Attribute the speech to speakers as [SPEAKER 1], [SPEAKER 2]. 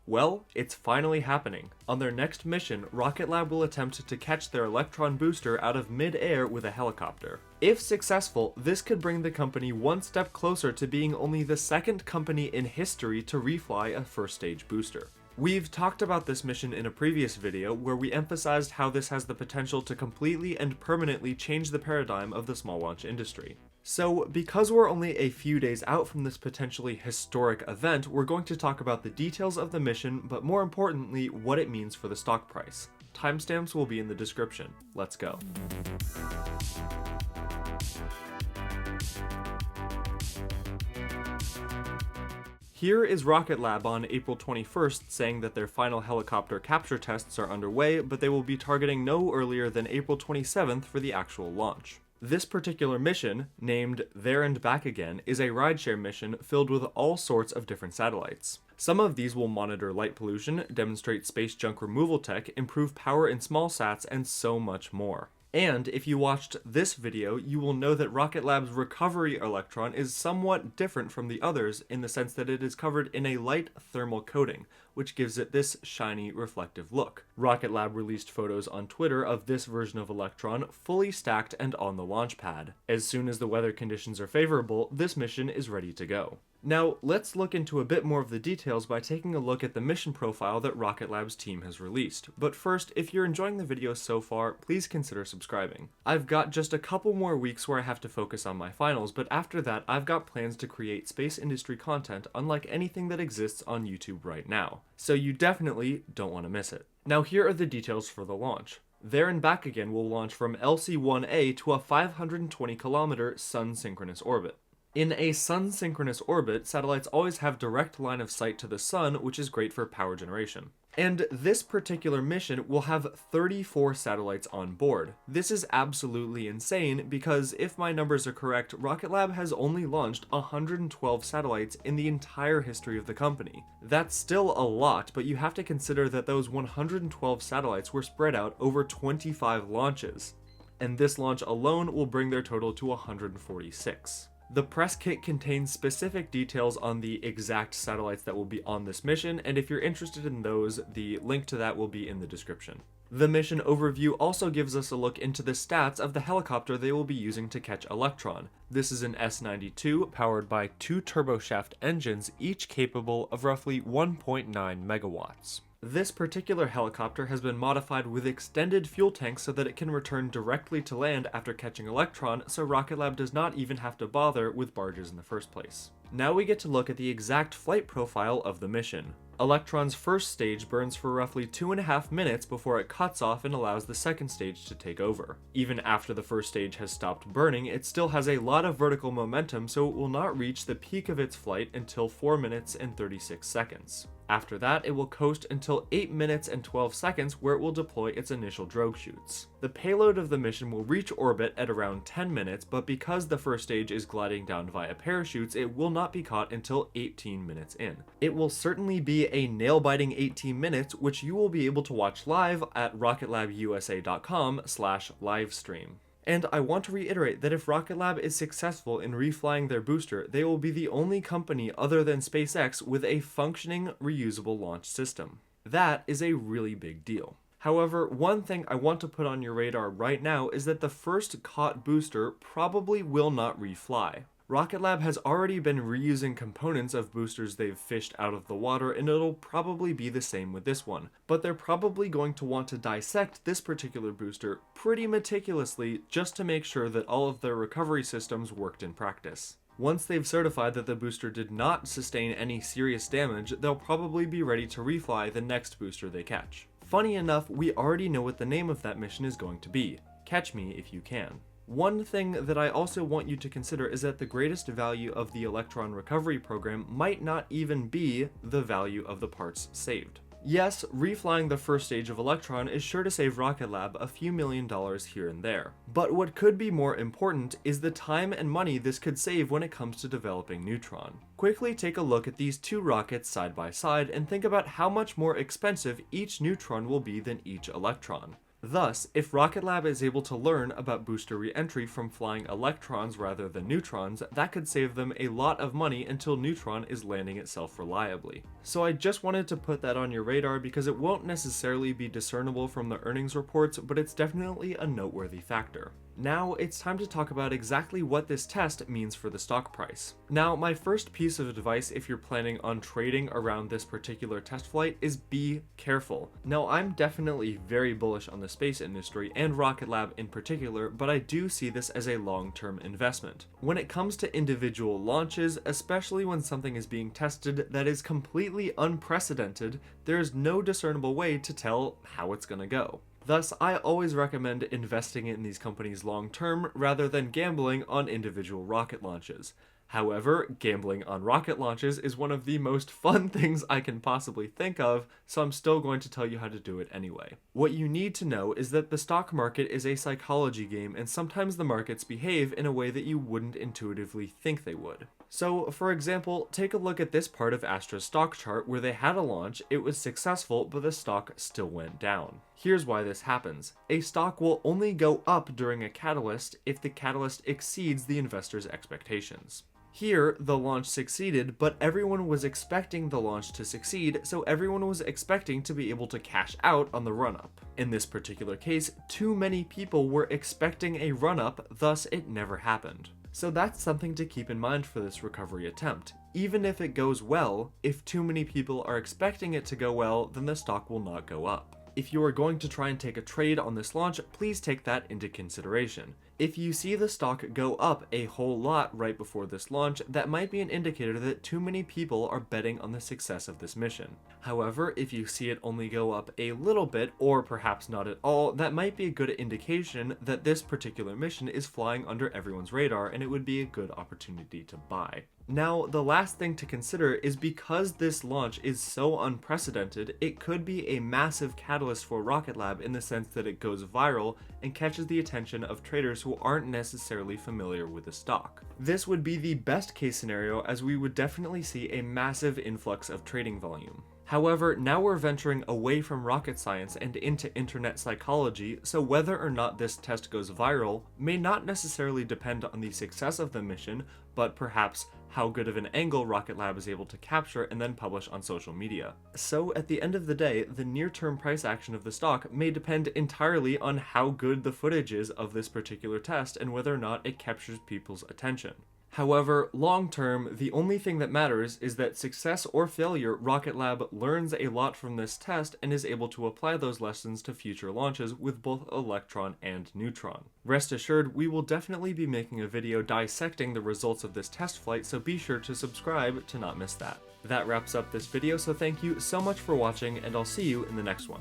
[SPEAKER 1] Well, it's finally happening. On their next mission, Rocket Lab will attempt to catch their Electron booster out of mid-air with a helicopter. If successful, this could bring the company one step closer to being only the second company in history to refly a first stage booster. We've talked about this mission in a previous video where we emphasized how this has the potential to completely and permanently change the paradigm of the small launch industry. So, because we're only a few days out from this potentially historic event, we're going to talk about the details of the mission, but more importantly, what it means for the stock price. Timestamps will be in the description. Let's go. Here is Rocket Lab on April 21st saying that their final helicopter capture tests are underway, but they will be targeting no earlier than April 27th for the actual launch. This particular mission, named There and Back Again, is a rideshare mission filled with all sorts of different satellites. Some of these will monitor light pollution, demonstrate space junk removal tech, improve power in small sats, and so much more. And if you watched this video, you will know that Rocket Lab's recovery Electron is somewhat different from the others in the sense that it is covered in a light thermal coating, which gives it this shiny, reflective look. Rocket Lab released photos on Twitter of this version of Electron fully stacked and on the launch pad. As soon as the weather conditions are favorable, this mission is ready to go. Now, let's look into a bit more of the details by taking a look at the mission profile that Rocket Lab's team has released. But first, if you're enjoying the video so far, please consider subscribing. I've got just a couple more weeks where I have to focus on my finals, but after that, I've got plans to create space industry content unlike anything that exists on YouTube right now. So you definitely don't want to miss it. Now here are the details for the launch. There and Back Again will launch from LC-1A to a 520-kilometer sun-synchronous orbit. In a sun-synchronous orbit, satellites always have direct line of sight to the sun, which is great for power generation. And this particular mission will have 34 satellites on board. This is absolutely insane because if my numbers are correct, Rocket Lab has only launched 112 satellites in the entire history of the company. That's still a lot, but you have to consider that those 112 satellites were spread out over 25 launches. And this launch alone will bring their total to 146. The press kit contains specific details on the exact satellites that will be on this mission, and if you're interested in those, the link to that will be in the description. The mission overview also gives us a look into the stats of the helicopter they will be using to catch Electron. This is an S-92 powered by 2 turboshaft engines, each capable of roughly 1.9 megawatts. This particular helicopter has been modified with extended fuel tanks so that it can return directly to land after catching Electron, so Rocket Lab does not even have to bother with barges in the first place. Now we get to look at the exact flight profile of the mission. Electron's first stage burns for roughly 2.5 minutes before it cuts off and allows the second stage to take over. Even after the first stage has stopped burning, it still has a lot of vertical momentum, so it will not reach the peak of its flight until 4 minutes and 36 seconds. After that, it will coast until 8 minutes and 12 seconds where it will deploy its initial drogue chutes. The payload of the mission will reach orbit at around 10 minutes, but because the first stage is gliding down via parachutes, it will not be caught until 18 minutes in. It will certainly be a nail-biting 18 minutes, which you will be able to watch live at rocketlabusa.com/livestream. And I want to reiterate that if Rocket Lab is successful in reflying their booster, they will be the only company other than SpaceX with a functioning, reusable launch system. That is a really big deal. However, one thing I want to put on your radar right now is that the first caught booster probably will not refly. Rocket Lab has already been reusing components of boosters they've fished out of the water, and it'll probably be the same with this one. But they're probably going to want to dissect this particular booster pretty meticulously just to make sure that all of their recovery systems worked in practice. Once they've certified that the booster did not sustain any serious damage, they'll probably be ready to refly the next booster they catch. Funny enough, we already know what the name of that mission is going to be. Catch Me If You Can. One thing that I also want you to consider is that the greatest value of the Electron recovery program might not even be the value of the parts saved. Yes, reflying the first stage of Electron is sure to save Rocket Lab a few $1 million here and there. But what could be more important is the time and money this could save when it comes to developing Neutron. Quickly take a look at these two rockets side by side and think about how much more expensive each Neutron will be than each Electron. Thus, if Rocket Lab is able to learn about booster re-entry from flying electrons rather than neutrons, that could save them a lot of money until Neutron is landing itself reliably. So I just wanted to put that on your radar because it won't necessarily be discernible from the earnings reports, but it's definitely a noteworthy factor. Now it's time to talk about exactly what this test means for the stock price. Now, my first piece of advice if you're planning on trading around this particular test flight is be careful. Now, I'm definitely very bullish on the space industry and Rocket Lab in particular, but I do see this as a long-term investment. When it comes to individual launches, especially when something is being tested that is completely unprecedented, there is no discernible way to tell how it's gonna go. Thus, I always recommend investing in these companies long term rather than gambling on individual rocket launches. However, gambling on rocket launches is one of the most fun things I can possibly think of, so I'm still going to tell you how to do it anyway. What you need to know is that the stock market is a psychology game, and sometimes the markets behave in a way that you wouldn't intuitively think they would. So, for example, take a look at this part of Astra's stock chart where they had a launch, it was successful, but the stock still went down. Here's why this happens. A stock will only go up during a catalyst if the catalyst exceeds the investor's expectations. Here, the launch succeeded, but everyone was expecting the launch to succeed, so everyone was expecting to be able to cash out on the run-up. In this particular case, too many people were expecting a run-up, thus it never happened. So that's something to keep in mind for this recovery attempt. Even if it goes well, if too many people are expecting it to go well, then the stock will not go up. If you are going to try and take a trade on this launch, please take that into consideration. If you see the stock go up a whole lot right before this launch, that might be an indicator that too many people are betting on the success of this mission. However, if you see it only go up a little bit, or perhaps not at all, that might be a good indication that this particular mission is flying under everyone's radar and it would be a good opportunity to buy. Now, the last thing to consider is because this launch is so unprecedented, it could be a massive catalyst for Rocket Lab in the sense that it goes viral and catches the attention of traders who aren't necessarily familiar with the stock. This would be the best case scenario, as we would definitely see a massive influx of trading volume. However, now we're venturing away from rocket science and into internet psychology, so whether or not this test goes viral may not necessarily depend on the success of the mission, but perhaps how good of an angle Rocket Lab is able to capture and then publish on social media. So at the end of the day, the near-term price action of the stock may depend entirely on how good the footage is of this particular test and whether or not it captures people's attention. However, long-term, the only thing that matters is that success or failure, Rocket Lab learns a lot from this test and is able to apply those lessons to future launches with both Electron and Neutron. Rest assured, we will definitely be making a video dissecting the results of this test flight, so be sure to subscribe to not miss that. That wraps up this video, so thank you so much for watching, and I'll see you in the next one.